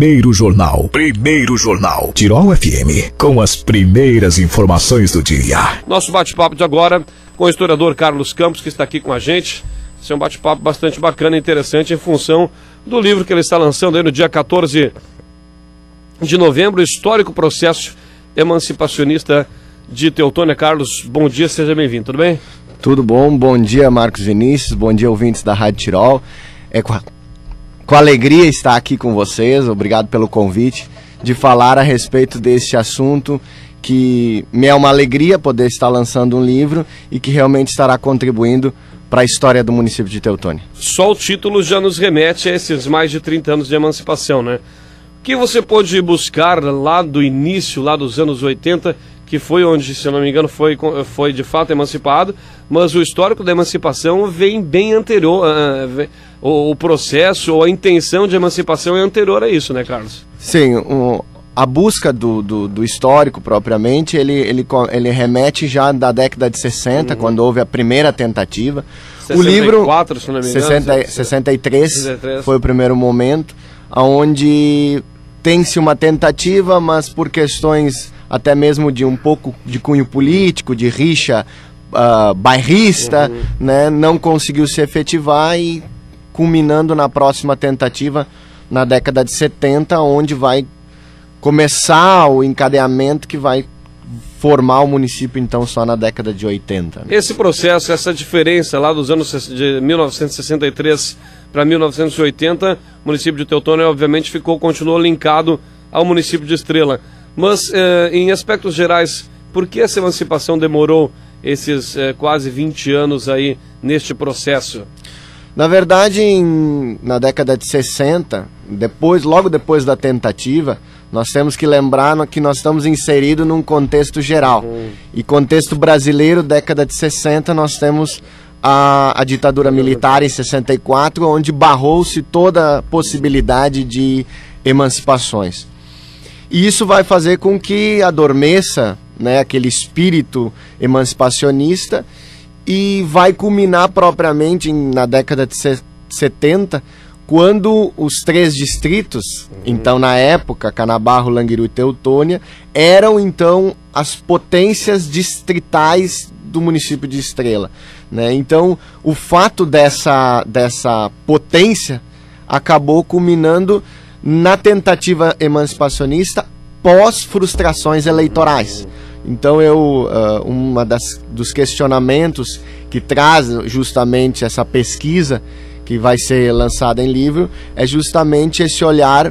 Primeiro Jornal. Primeiro Jornal. Tirol FM, com as primeiras informações do dia. Nosso bate-papo de agora com o historiador Carlos Campos, que está aqui com a gente. Esse é um bate-papo bastante bacana e interessante em função do livro que ele está lançando aí no dia 14 de novembro, Histórico Processo Emancipacionista de Teutônia. Carlos, bom dia, seja bem-vindo, tudo bem? Tudo bom, bom dia Marcos Vinícius, bom dia ouvintes da Rádio Tirol. É com alegria estar aqui com vocês, obrigado pelo convite, de falar a respeito deste assunto que me é uma alegria poder estar lançando um livro e que realmente estará contribuindo para a história do município de Teutônia. Só o título já nos remete a esses mais de 30 anos de emancipação, né? O que você pôde buscar lá do início, lá dos anos 80, que foi onde, se eu não me engano, foi de fato emancipado, mas o histórico da emancipação vem bem anterior, o processo ou a intenção de emancipação é anterior a isso, né, Carlos? Sim, a busca do histórico propriamente, ele remete já da década de 60, quando houve a primeira tentativa. 64, o livro, se não me engano, 63 foi o primeiro momento, onde tem-se uma tentativa, mas por questões até mesmo de um pouco de cunho político, de rixa bairrista, né, não conseguiu se efetivar e culminando na próxima tentativa na década de 70, onde vai começar o encadeamento que vai formar o município então só na década de 80. Né? Esse processo, essa diferença lá dos anos de 1963 para 1980, o município de Teutônia obviamente continuou linkado ao município de Estrela. Mas, em aspectos gerais, por que essa emancipação demorou esses quase 20 anos aí neste processo? Na verdade, na década de 60, logo depois da tentativa, nós temos que lembrar que nós estamos inseridos num contexto geral. E contexto brasileiro, década de 60, nós temos a ditadura militar em 64, onde barrou-se toda a possibilidade de emancipações. E isso vai fazer com que adormeça, né, aquele espírito emancipacionista e vai culminar propriamente na década de 70, quando os 3 distritos, então na época, Canabarro, Languiru e Teutônia, eram então as potências distritais do município de Estrela. Né? Então o fato dessa potência acabou culminando na tentativa emancipacionista pós-frustrações eleitorais. Então dos questionamentos que traz justamente essa pesquisa que vai ser lançada em livro é justamente esse olhar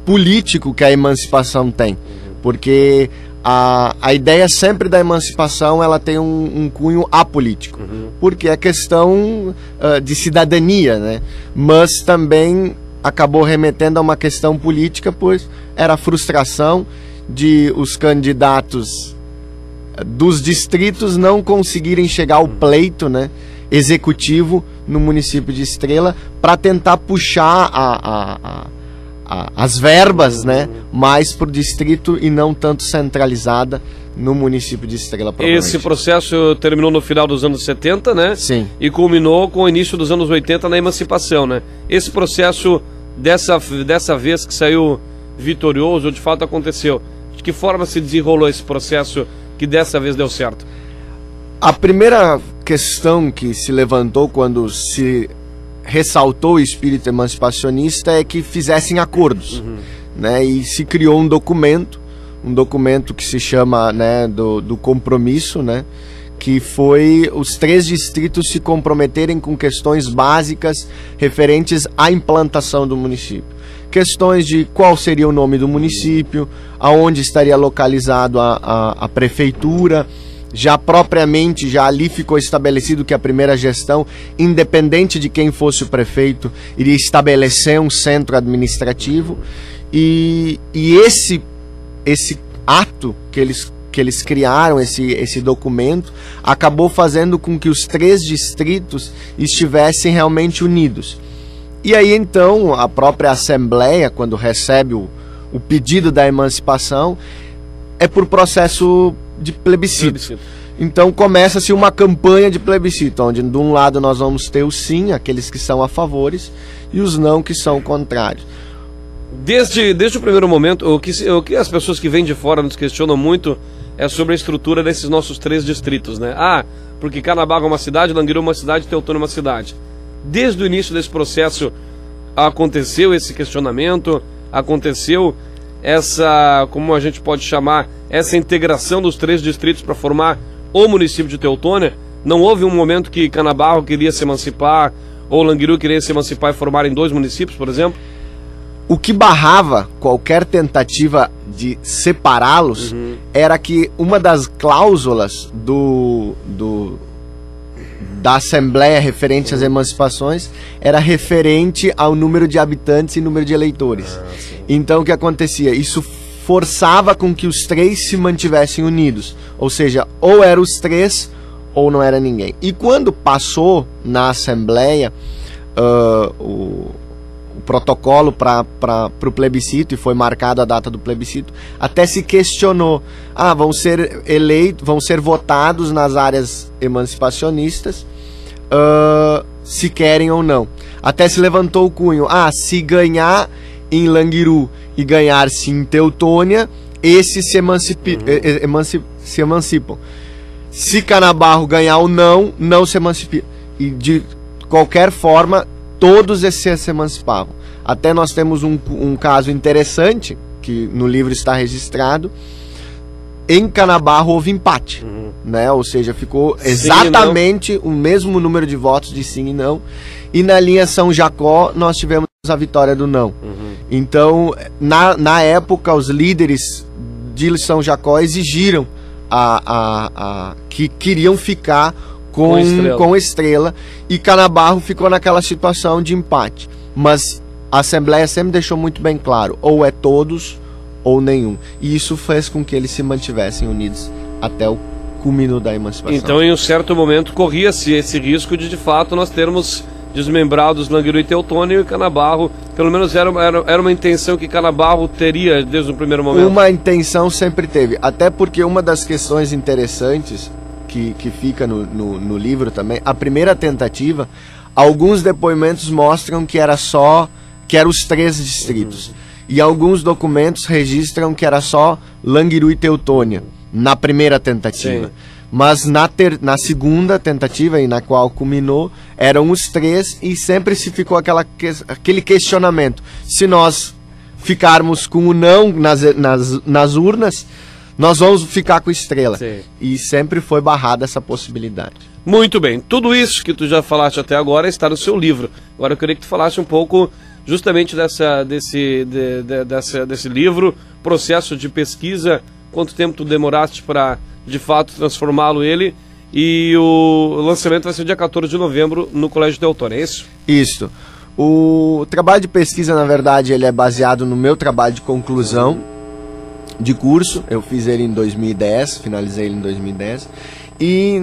político que a emancipação tem, porque a ideia sempre da emancipação ela tem um cunho apolítico, porque é questão de cidadania, né? Mas também acabou remetendo a uma questão política, pois era a frustração de os candidatos dos distritos não conseguirem chegar ao pleito, né, executivo no município de Estrela para tentar puxar as verbas, né, mais para o distrito e não tanto centralizada no município de Estrela. Esse processo terminou no final dos anos 70, né? Sim. E culminou com o início dos anos 80 na emancipação, né? Esse processo, dessa vez que saiu vitorioso, de fato aconteceu. De que forma se desenrolou esse processo que dessa vez deu certo? A primeira questão que se levantou quando se ressaltou o espírito emancipacionista é que fizessem acordos, né? E se criou um documento que se chama, né, do compromisso, né, que foi os 3 distritos se comprometerem com questões básicas referentes à implantação do município. Questões de qual seria o nome do município, aonde estaria localizado a prefeitura. Já propriamente, já ali ficou estabelecido que a primeira gestão, independente de quem fosse o prefeito, iria estabelecer um centro administrativo. E esse ato que eles criaram, esse documento, acabou fazendo com que os 3 distritos estivessem realmente unidos. E aí então a própria Assembleia, quando recebe o pedido da emancipação, é por processo de plebiscito. Então começa-se uma campanha de plebiscito, onde de um lado nós vamos ter o sim, aqueles que são a favores, e os não, que são contrários. Desde o primeiro momento, o que as pessoas que vêm de fora nos questionam muito é sobre a estrutura desses nossos 3 distritos, né? Porque Canabarro é uma cidade, Languiru é uma cidade, Teutônia é uma cidade. Desde o início desse processo aconteceu esse questionamento, aconteceu essa, como a gente pode chamar, essa integração dos 3 distritos para formar o município de Teutônia. Não houve um momento que Canabarro queria se emancipar, ou Languiru queria se emancipar e formarem 2 municípios, por exemplo? O que barrava qualquer tentativa de separá-los era que uma das cláusulas da Assembleia referente às emancipações era referente ao número de habitantes e número de eleitores. Então o que acontecia? Isso forçava com que os 3 se mantivessem unidos. Ou seja, ou eram os 3 ou não era ninguém. E quando passou na Assembleia o protocolo para o plebiscito, e foi marcada a data do plebiscito, até se questionou, vão ser votados nas áreas emancipacionistas, se querem ou não. Até se levantou o cunho, se ganhar em Languiru e ganhar-se em Teutônia, esses se emancipam. Se Canabarro ganhar ou não se emancipa. E de qualquer forma, todos se emancipavam. Até nós temos um caso interessante, que no livro está registrado. Em Canabarro houve empate, né? Ou seja, ficou exatamente o mesmo número de votos de sim e não. E na linha São Jacó nós tivemos a vitória do não. Então, na época, os líderes de São Jacó exigiram que queriam ficar com Estrela, e Canabarro ficou naquela situação de empate. Mas a Assembleia sempre deixou muito bem claro, ou é todos ou nenhum. E isso fez com que eles se mantivessem unidos até o culmínio da emancipação. Então, em um certo momento, corria-se esse risco de fato, nós termos desmembrados Languiru e Teutônia, e Canabarro, pelo menos era uma intenção que Canabarro teria desde o primeiro momento. Uma intenção sempre teve, até porque uma das questões interessantes que fica no livro também, a primeira tentativa, alguns depoimentos mostram que eram os 3 distritos. E alguns documentos registram que era só Languiru e Teutônia, na primeira tentativa. Sim. Mas na segunda tentativa, e na qual culminou, eram os 3, e sempre se ficou aquele questionamento. Se nós ficarmos com o não nas urnas, nós vamos ficar com Estrela. Sim. E sempre foi barrada essa possibilidade. Muito bem. Tudo isso que tu já falaste até agora está no seu livro. Agora eu queria que tu falasse um pouco justamente desse livro, processo de pesquisa, quanto tempo tu demoraste para, de fato, transformá-lo ele, e o lançamento vai ser dia 14 de novembro no Colégio Teutônia, é isso? Isso. O trabalho de pesquisa, na verdade, ele é baseado no meu trabalho de conclusão de curso. Eu fiz ele em 2010, finalizei ele em 2010, e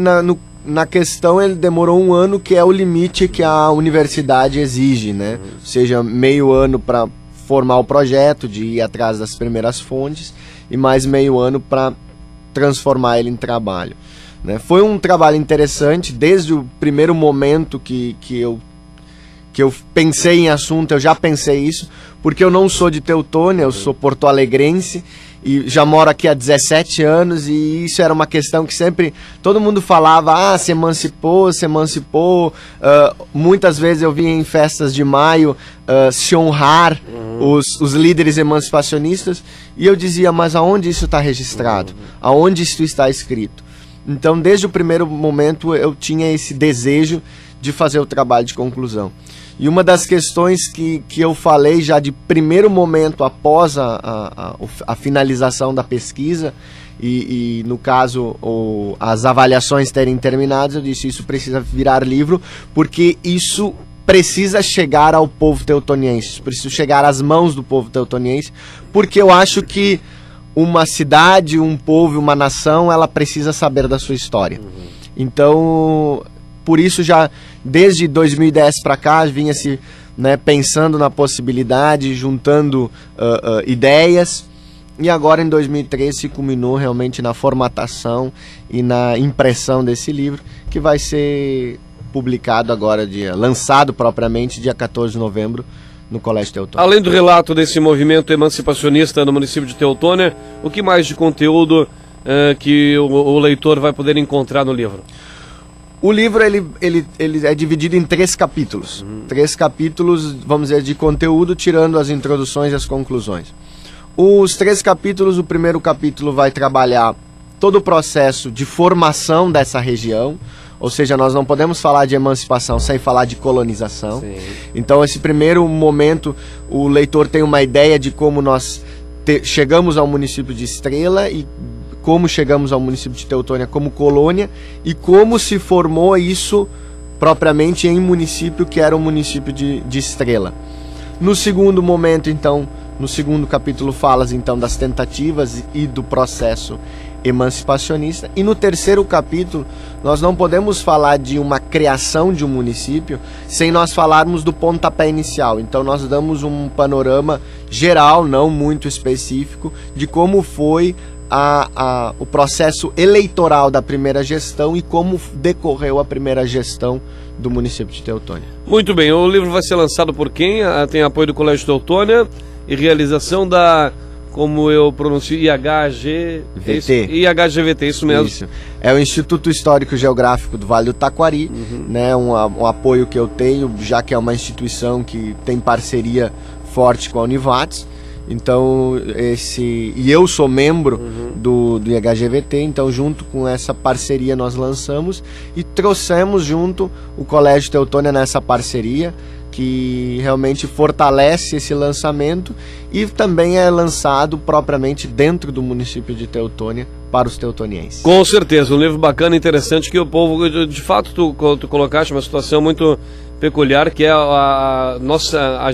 na questão ele demorou 1 ano, que é o limite que a universidade exige, né? Ou seja, meio ano para formar o projeto, de ir atrás das primeiras fontes, e mais meio ano para transformar ele em trabalho, né? Foi um trabalho interessante. Desde o primeiro momento que eu pensei em assunto, eu já pensei isso, porque eu não sou de Teutônia, eu sou porto-alegrense, e já moro aqui há 17 anos, e isso era uma questão que sempre todo mundo falava, se emancipou. Muitas vezes eu vinha em festas de maio se honrar os líderes emancipacionistas, e eu dizia, mas aonde isso está registrado? Aonde isso está escrito? Então, desde o primeiro momento, eu tinha esse desejo de fazer o trabalho de conclusão. E uma das questões que eu falei já de primeiro momento, após a finalização da pesquisa, e no caso as avaliações terem terminado, eu disse, isso precisa virar livro, porque isso precisa chegar ao povo teutoniense, precisa chegar às mãos do povo teutoniense, porque eu acho que uma cidade, um povo, uma nação, ela precisa saber da sua história. Então, por isso já desde 2010 para cá vinha-se, né, pensando na possibilidade, juntando ideias, e agora em 2013 se culminou realmente na formatação e na impressão desse livro, que vai ser publicado agora, lançado propriamente dia 14 de novembro no Colégio Teutônia. Além do relato desse movimento emancipacionista no município de Teutônia, o que mais de conteúdo que o leitor vai poder encontrar no livro? O livro ele é dividido em 3 capítulos. 3 capítulos, vamos dizer, de conteúdo, tirando as introduções e as conclusões. Os 3 capítulos, o primeiro capítulo vai trabalhar todo o processo de formação dessa região, ou seja, nós não podemos falar de emancipação sem falar de colonização. Sim. Então, esse primeiro momento, o leitor tem uma ideia de como nós chegamos ao município de Estrela e como chegamos ao município de Teutônia como colônia e como se formou isso propriamente em município que era o município de Estrela. No segundo momento, então, no segundo capítulo, falas então das tentativas e do processo emancipacionista. E no terceiro capítulo, nós não podemos falar de uma criação de um município sem nós falarmos do pontapé inicial. Então nós damos um panorama geral, não muito específico, de como foi o processo eleitoral da primeira gestão e como decorreu a primeira gestão do município de Teutônia. Muito bem, o livro vai ser lançado por quem? Tem apoio do Colégio Teutônia e realização da, como eu pronuncio, IHGVT, isso mesmo. Isso. É o Instituto Histórico Geográfico do Vale do Taquari, né, um apoio que eu tenho, já que é uma instituição que tem parceria forte com a Univates. Então, eu sou membro do IHGVT, então junto com essa parceria nós lançamos e trouxemos junto o Colégio Teutônia nessa parceria, que realmente fortalece esse lançamento e também é lançado propriamente dentro do município de Teutônia para os teutonienses. Com certeza, um livro bacana, interessante, que o povo, de fato, tu colocaste uma situação muito peculiar, que é a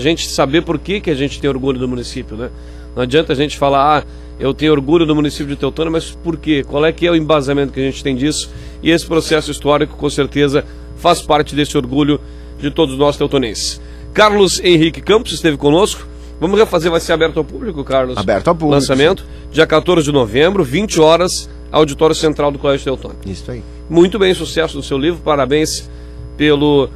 gente saber por que a gente tem orgulho do município, né? Não adianta a gente falar, eu tenho orgulho do município de Teutônia, mas por quê? Qual é que é o embasamento que a gente tem disso? E esse processo histórico, com certeza, faz parte desse orgulho de todos nós teutonenses. Carlos Henrique Campos esteve conosco. Vamos refazer, vai ser aberto ao público, Carlos? Aberto ao público. Lançamento, dia 14 de novembro, 20 horas, Auditório Central do Colégio Teutônia. Isso aí. Muito bem, sucesso no seu livro, parabéns pelo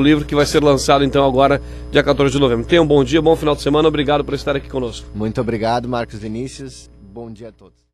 livro que vai ser lançado então agora, dia 14 de novembro. Tenha um bom dia, bom final de semana, obrigado por estar aqui conosco. Muito obrigado, Marcos Vinícius, bom dia a todos.